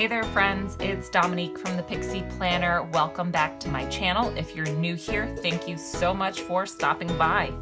Hey there friends, it's Dominique from the Pixie Planner. Welcome back to my channel. If you're new here, thank you so much for stopping by.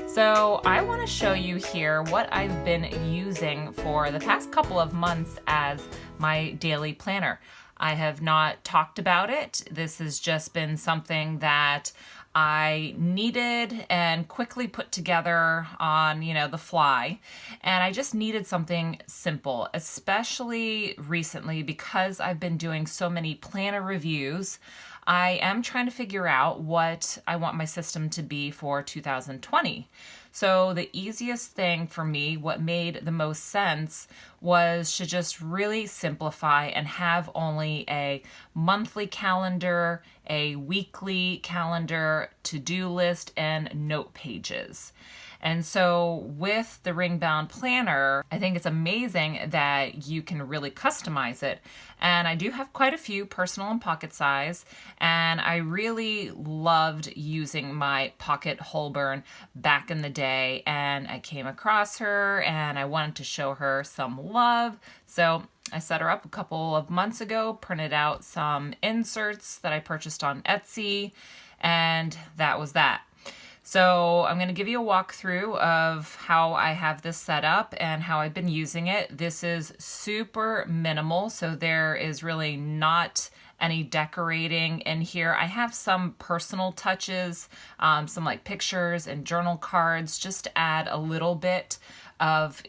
So I want to show you here what I've been using for the past couple of months as my daily planner. I have not talked about it. This has just been something that I needed and quickly put together on, the fly. And I just needed something simple, especially recently because I've been doing so many planner reviews. I am trying to figure out what I want my system to be for 2020. So the easiest thing for me, what made the most sense, was to just really simplify and have only a monthly calendar, a weekly calendar, to-do list, and note pages. And so with the ring bound planner, I think it's amazing that you can really customize it. And I do have quite a few personal and pocket size, and I really loved using my Pocket Holborn back in the day, and I came across her and I wanted to show her some love. So I set her up a couple of months ago, printed out some inserts that I purchased on Etsy, and that was that. So I'm going to give you a walkthrough of how I have this set up and how I've been using it. This is super minimal, so there is really not any decorating in here. I have some personal touches, some like pictures and journal cards, just to add a little bit of,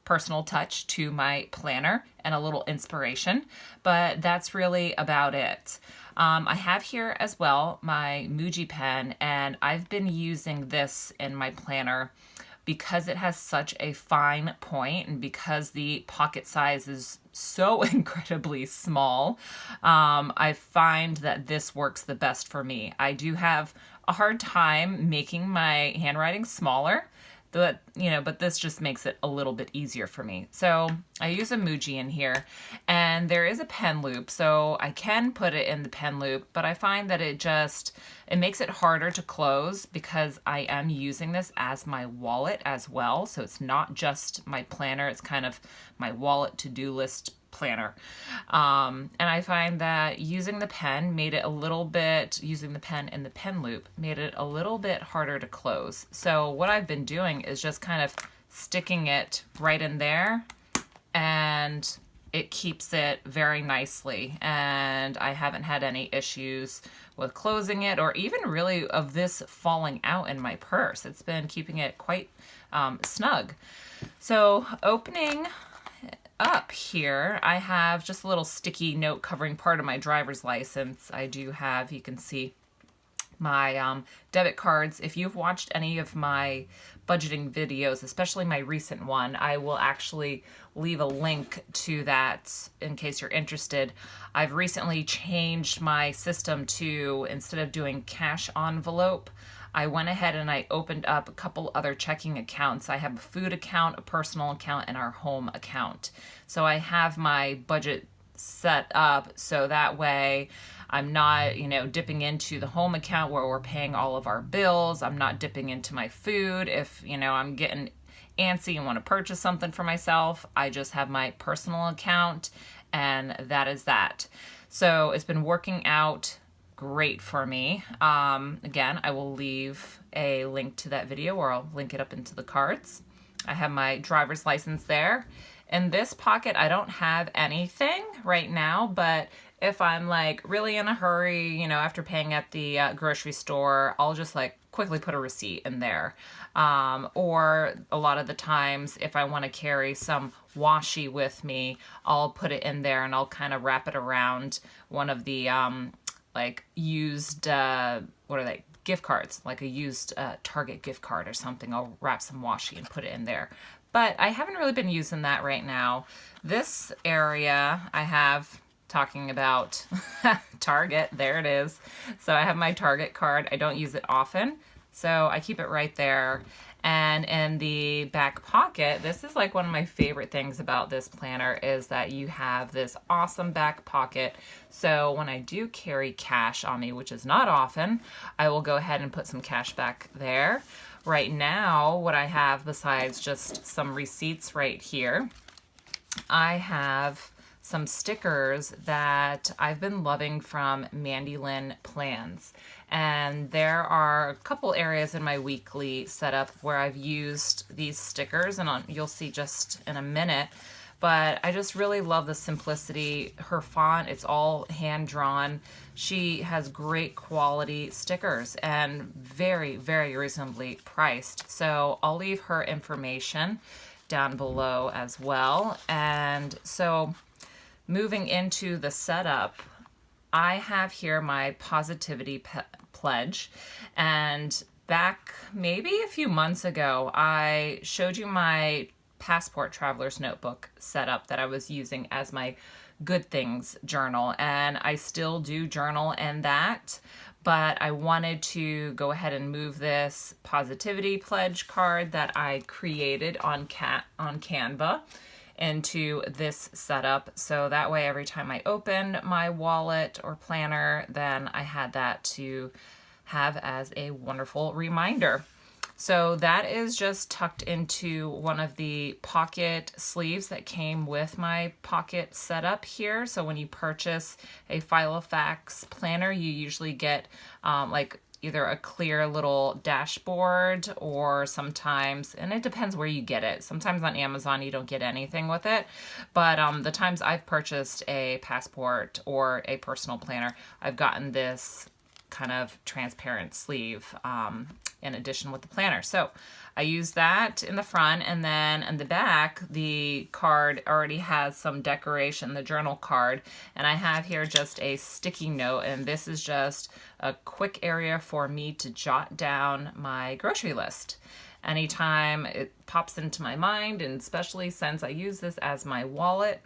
personal touch to my planner and a little inspiration, but that's really about it. I have here as well my Muji pen, and I've been using this in my planner because it has such a fine point and because the pocket size is so incredibly small. I find that this works the best for me. I do have a hard time making my handwriting smaller, but this just makes it a little bit easier for me. So I use a Muji in here, and there is a pen loop, so I can put it in the pen loop, but I find that it makes it harder to close because I am using this as my wallet as well. So it's not just my planner, it's kind of my wallet to-do list planner. And I find that using the pen in the pen loop made it a little bit harder to close. So what I've been doing is just kind of sticking it right in there, and it keeps it very nicely. And I haven't had any issues with closing it or even really of this falling out in my purse. It's been keeping it quite snug. So opening up here, I have just a little sticky note covering part of my driver's license. I do have, you can see, my debit cards. If you've watched any of my budgeting videos, especially my recent one, I will actually leave a link to that in case you're interested. I've recently changed my system to, instead of doing cash envelope, I went ahead and I opened up a couple other checking accounts. I have a food account, a personal account, and our home account. So I have my budget set up so that way I'm not, dipping into the home account where we're paying all of our bills. I'm not dipping into my food. If, I'm getting antsy and want to purchase something for myself, I just have my personal account, and that is that. So it's been working out great for me. Again, I will leave a link to that video, or I'll link it up into the cards. I have my driver's license there. In this pocket, I don't have anything right now, but if I'm like really in a hurry, after paying at the grocery store, I'll just quickly put a receipt in there. Or a lot of the times, if I want to carry some washi with me, I'll put it in there and I'll kind of wrap it around one of the used, gift cards, like a used Target gift card or something. I'll wrap some washi and put it in there. But I haven't really been using that right now. This area I have, talking about Target, there it is. So I have my Target card. I don't use it often, so I keep it right there. And in the back pocket, this is one of my favorite things about this planner, is that you have this awesome back pocket. So when I do carry cash on me, which is not often, I will go ahead and put some cash back there. Right now, what I have, besides just some receipts right here, I have some stickers that I've been loving from Mandy Lynn Plans. And there are a couple areas in my weekly setup where I've used these stickers, and you'll see just in a minute. But I just really love the simplicity. Her font, it's all hand-drawn. She has great quality stickers and very, very reasonably priced. So I'll leave her information down below as well. And so moving into the setup, I have here my positivity pledge. And back maybe a few months ago, I showed you my Passport Traveler's Notebook setup that I was using as my good things journal, and I still do journal in that, but I wanted to go ahead and move this positivity pledge card that I created on Canva into this setup, so that way every time I open my wallet or planner, then I had that to have as a wonderful reminder. So that is just tucked into one of the pocket sleeves that came with my pocket setup here. So when you purchase a Filofax planner, you usually get like either a clear little dashboard, or sometimes, and it depends where you get it. Sometimes on Amazon you don't get anything with it, but the times I've purchased a passport or a personal planner, I've gotten this kind of transparent sleeve in addition with the planner. So I use that in the front, and then in the back, the card already has some decoration, the journal card, and I have here just a sticky note, and this is just a quick area for me to jot down my grocery list. Anytime it pops into my mind, and especially since I use this as my wallet,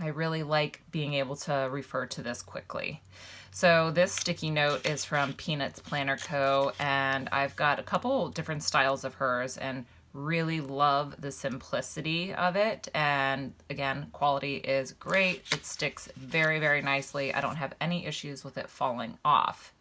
I really like being able to refer to this quickly. So this sticky note is from Peanuts Planner Co., and I've got a couple different styles of hers and really love the simplicity of it. And again, quality is great. It sticks very, very nicely. I don't have any issues with it falling off.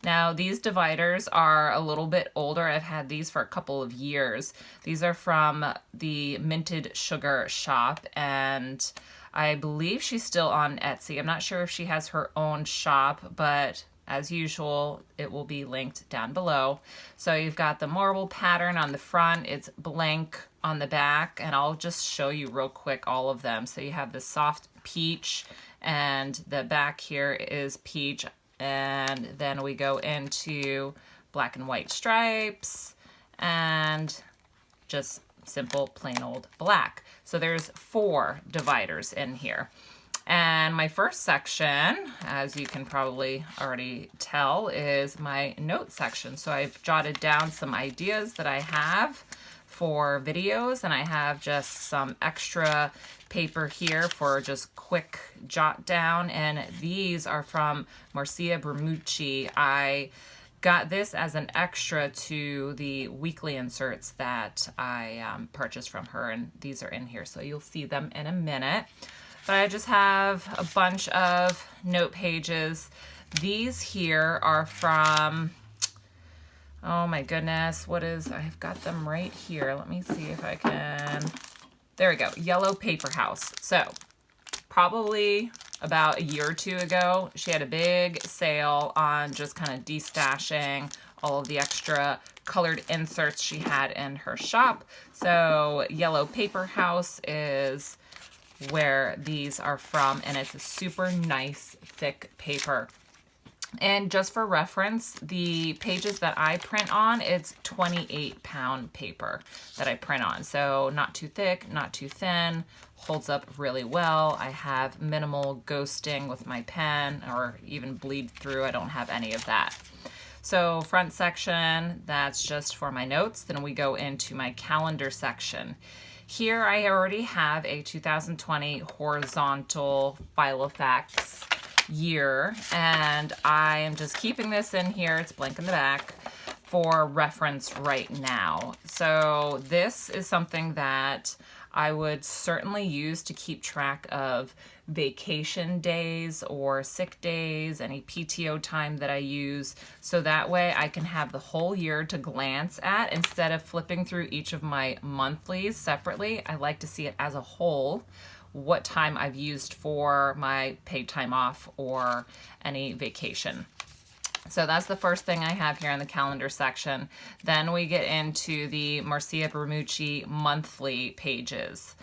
Now, these dividers are a little bit older. I've had these for a couple of years. These are from the Minted Sugar shop, and I believe she's still on Etsy. I'm not sure if she has her own shop, but as usual, it will be linked down below. So you've got the marble pattern on the front. It's blank on the back, and I'll just show you real quick all of them. So you have the soft peach, and the back here is peach, and then we go into black and white stripes, and just simple plain old black. So there's 4 dividers in here. And my first section, as you can probably already tell, is my note section. So I've jotted down some ideas that I have for videos, and I have just some extra paper here for just quick jot down. And these are from Marcia Bermucci. I got this as an extra to the weekly inserts that I purchased from her, and these are in here, so you'll see them in a minute. But I just have a bunch of note pages. These here are from, oh my goodness, I've got them right here. Let me see if I can, there we go, Yellow Paper House. So probably about a year or 2 ago, she had a big sale on just kind of destashing all of the extra colored inserts she had in her shop. So Yellow Paper House is where these are from, and it's a super nice thick paper. And just for reference, the pages that I print on, it's 28-pound paper that I print on. So not too thick, not too thin, holds up really well. I have minimal ghosting with my pen or even bleed through. I don't have any of that. So front section, that's just for my notes. Then we go into my calendar section. Here I already have a 2020 horizontal Filofax year, and I am just keeping this in here. It's blank in the back for reference right now. So this is something that I would certainly use to keep track of vacation days or sick days, any PTO time that I use, so that way I can have the whole year to glance at instead of flipping through each of my monthlies separately. I like to see it as a whole what time I've used for my paid time off or any vacation. So that's the first thing I have here in the calendar section. Then we get into the Marcia Bermucci monthly pages.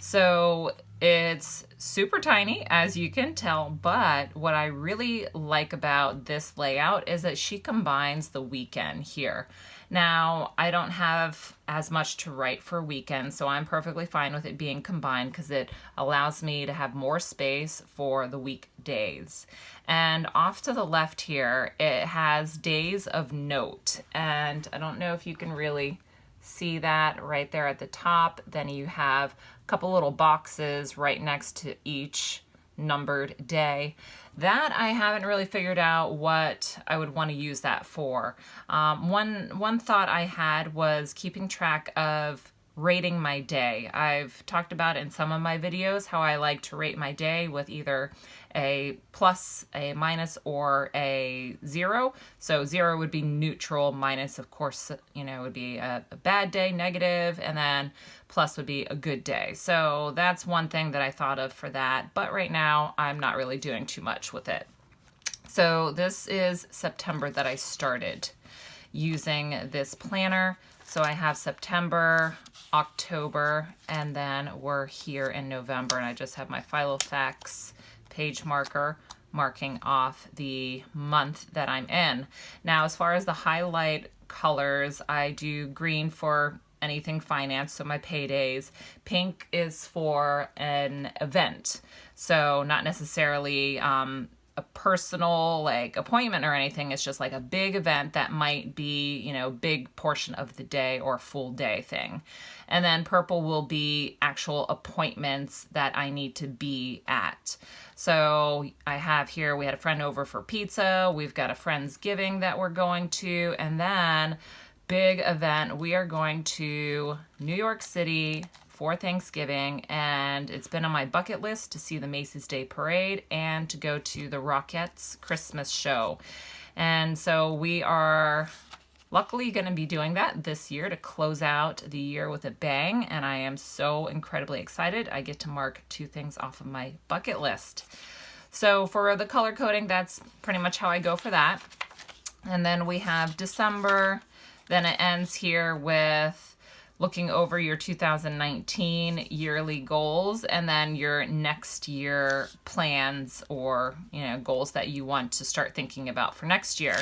So it's super tiny, as you can tell, but what I really like about this layout is that she combines the weekend here. Now, I don't have as much to write for weekend, so I'm perfectly fine with it being combined because it allows me to have more space for the weekdays. And off to the left here, it has days of note. And I don't know if you can really see that right there at the top. Then you have a couple little boxes right next to each numbered day. That I haven't really figured out what I would want to use that for. One thought I had was keeping track of rating my day. I've talked about in some of my videos how I like to rate my day with either a plus, a minus, or a 0. So 0 would be neutral, minus, of course, you know, would be a bad day, negative, and then plus would be a good day. So that's one thing that I thought of for that, but right now I'm not really doing too much with it. So this is September that I started using this planner. So I have September, October, and then we're here in November, and I just have my Filofax page marker marking off the month that I'm in. Now, as far as the highlight colors, I do green for anything finance, so my paydays. Pink is for an event, so not necessarily a personal like appointment or anything. It's just like a big event that might be, you know, big portion of the day or full day thing. And then purple will be actual appointments that I need to be at. So I have here, we had a friend over for pizza. We've got a Friendsgiving that we're going to, and then big event, we are going to New York City for Thanksgiving, and it's been on my bucket list to see the Macy's Day Parade and to go to the Rockettes Christmas show. And so we are luckily going to be doing that this year to close out the year with a bang, and I am so incredibly excited. I get to mark 2 things off of my bucket list. So for the color coding, that's pretty much how I go for that. And then we have December. Then it ends here with looking over your 2019 yearly goals and then your next year plans or, you know, goals that you want to start thinking about for next year.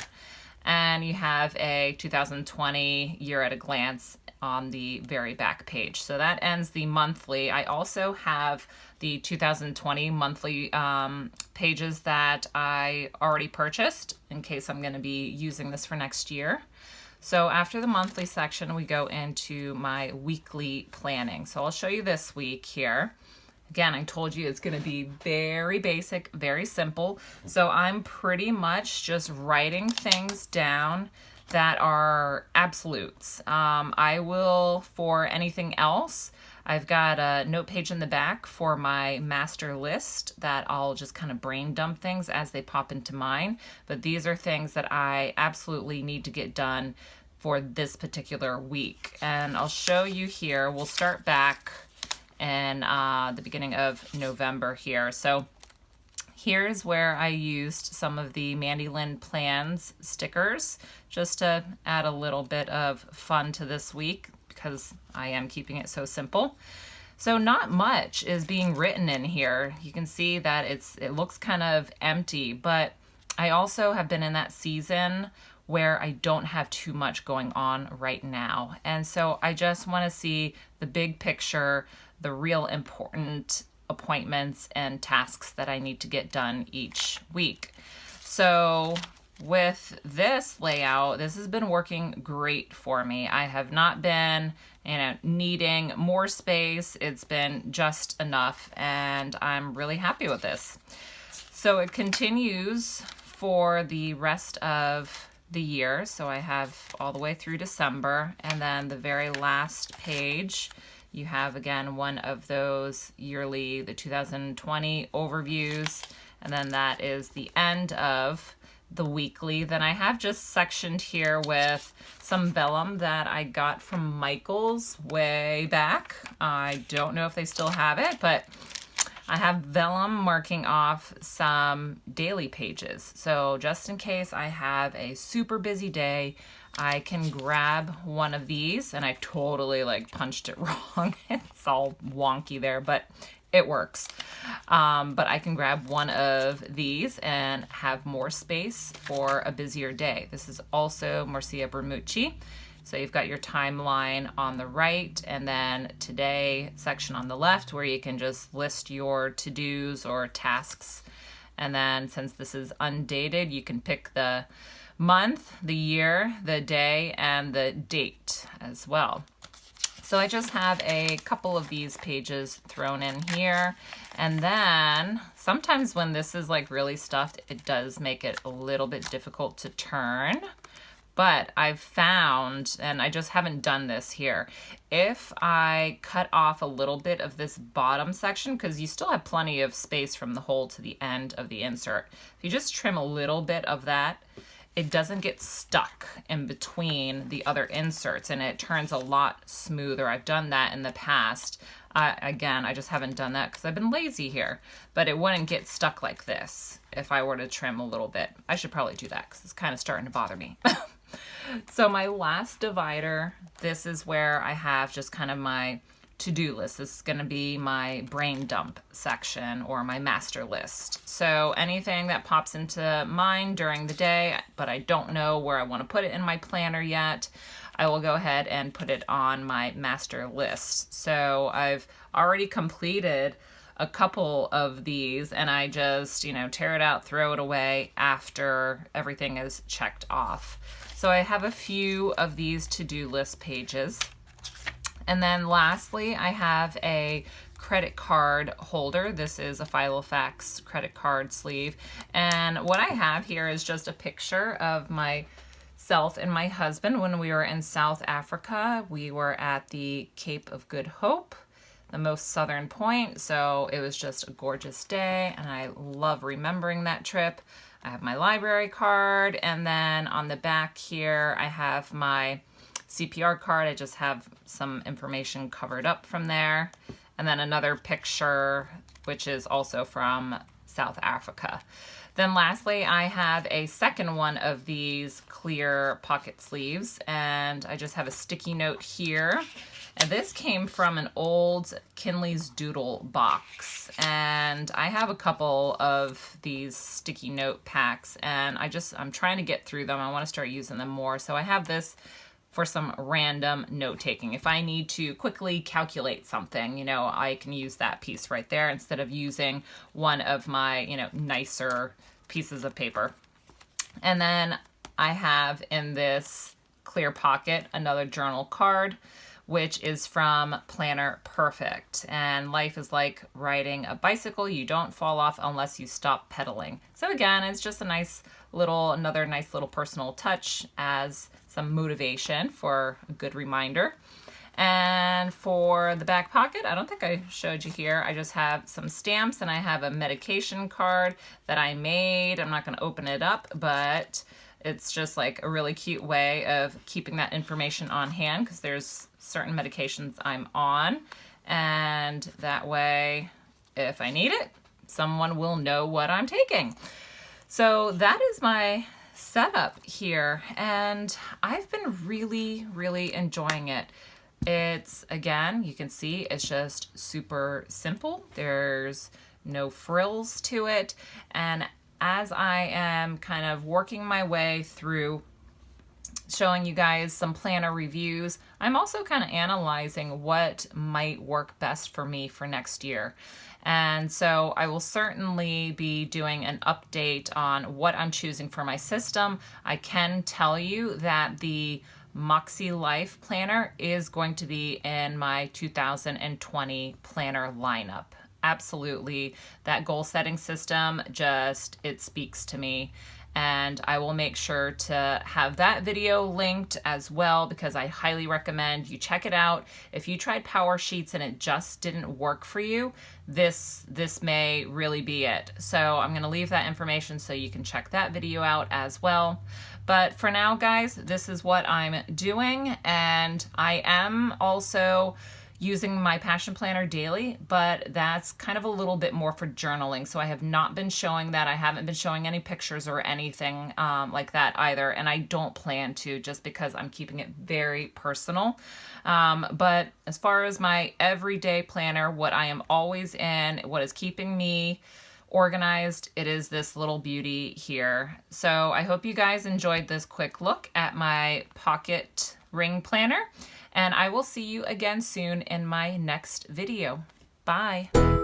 And you have a 2020 year at a glance on the very back page. So that ends the monthly. I also have the 2020 monthly pages that I already purchased in case I'm going to be using this for next year. So after the monthly section, we go into my weekly planning. So I'll show you this week here. Again, I told you it's going to be very basic, very simple. So I'm pretty much just writing things down that are absolutes. I will, for anything else, I've got a note page in the back for my master list that I'll just kind of brain dump things as they pop into mine. But these are things that I absolutely need to get done for this particular week. And I'll show you here. We'll start back in the beginning of November here. So here's where I used some of the Mandy Lynn Plans stickers just to add a little bit of fun to this week because I am keeping it so simple. So not much is being written in here. You can see that it looks kind of empty, but I also have been in that season where I don't have too much going on right now. And so I just want to see the big picture, the real important appointments and tasks that I need to get done each week. So with this layout, this has been working great for me. I have not been, needing more space. It's been just enough, and I'm really happy with this. So it continues for the rest of the year. So I have all the way through December, and then the very last page, you have again one of those yearly, the 2020 overviews, and then that is the end of the weekly. Then I have just sectioned here with some vellum that I got from Michael's way back. I don't know if they still have it, but I have vellum marking off some daily pages. So just in case I have a super busy day, I can grab one of these, and I totally like punched it wrong. It's all wonky there, but it works. But I can grab one of these and have more space for a busier day. This is also Marcia Bermucci. So you've got your timeline on the right, and then today section on the left where you can just list your to-dos or tasks. And then since this is undated, you can pick the month, the year, the day, and the date as well. So I just have a couple of these pages thrown in here. And then sometimes when this is like really stuffed, it does make it a little bit difficult to turn. But I've found, and I just haven't done this here, if I cut off a little bit of this bottom section, because you still have plenty of space from the hole to the end of the insert, if you just trim a little bit of that, it doesn't get stuck in between the other inserts, and it turns a lot smoother. I've done that in the past. Again, I just haven't done that because I've been lazy here, but it wouldn't get stuck like this if I were to trim a little bit. I should probably do that because it's kind of starting to bother me. So my last divider, this is where I have just kind of my to-do list. This is going to be my brain dump section or my master list. So anything that pops into mind during the day, but I don't know where I want to put it in my planner yet, I will go ahead and put it on my master list. So I've already completed a couple of these, and I just, tear it out, throw it away after everything is checked off. So I have a few of these to-do list pages. And then lastly, I have a credit card holder. This is a Filofax credit card sleeve. And what I have here is just a picture of myself and my husband when we were in South Africa. We were at the Cape of Good Hope, the most southern point. So it was just a gorgeous day, and I love remembering that trip. I have my library card, and then on the back here, I have my CPR card. I just have some information covered up from there. And then another picture, which is also from South Africa. Then lastly, I have a second one of these clear pocket sleeves, and I just have a sticky note here. And this came from an old Kinley's Doodle box. And I have a couple of these sticky note packs, and I'm trying to get through them. I want to start using them more. So I have this for some random note taking. If I need to quickly calculate something, I can use that piece right there instead of using one of my, nicer pieces of paper. And then I have in this clear pocket another journal card, which is from Planner Perfect. And life is like riding a bicycle. You don't fall off unless you stop pedaling. So again, it's just another nice little personal touch as some motivation for a good reminder. And for the back pocket, I don't think I showed you here. I just have some stamps, and I have a medication card that I made. I'm not going to open it up, but it's just like a really cute way of keeping that information on hand, because there's certain medications I'm on, and that way, if I need it, someone will know what I'm taking. So that is my setup here, and I've been really, really enjoying it. It's, again, you can see it's just super simple. There's no frills to it, and as I am kind of working my way through showing you guys some planner reviews, I'm also kind of analyzing what might work best for me for next year. And so I will certainly be doing an update on what I'm choosing for my system. I can tell you that the Moxie Life planner is going to be in my 2020 planner lineup. Absolutely, that goal setting system it speaks to me. And I will make sure to have that video linked as well, because I highly recommend you check it out. If you tried Power Sheets and it just didn't work for you, this may really be it. So I'm going to leave that information so you can check that video out as well. But for now, guys, this is what I'm doing. And I am also using my Passion Planner daily, but that's kind of a little bit more for journaling. So I have not been showing that. I haven't been showing any pictures or anything like that either. And I don't plan to, just because I'm keeping it very personal. But as far as my everyday planner, what I am always in, what is keeping me organized, it is this little beauty here. So I hope you guys enjoyed this quick look at my pocket ring planner, and I will see you again soon in my next video. Bye.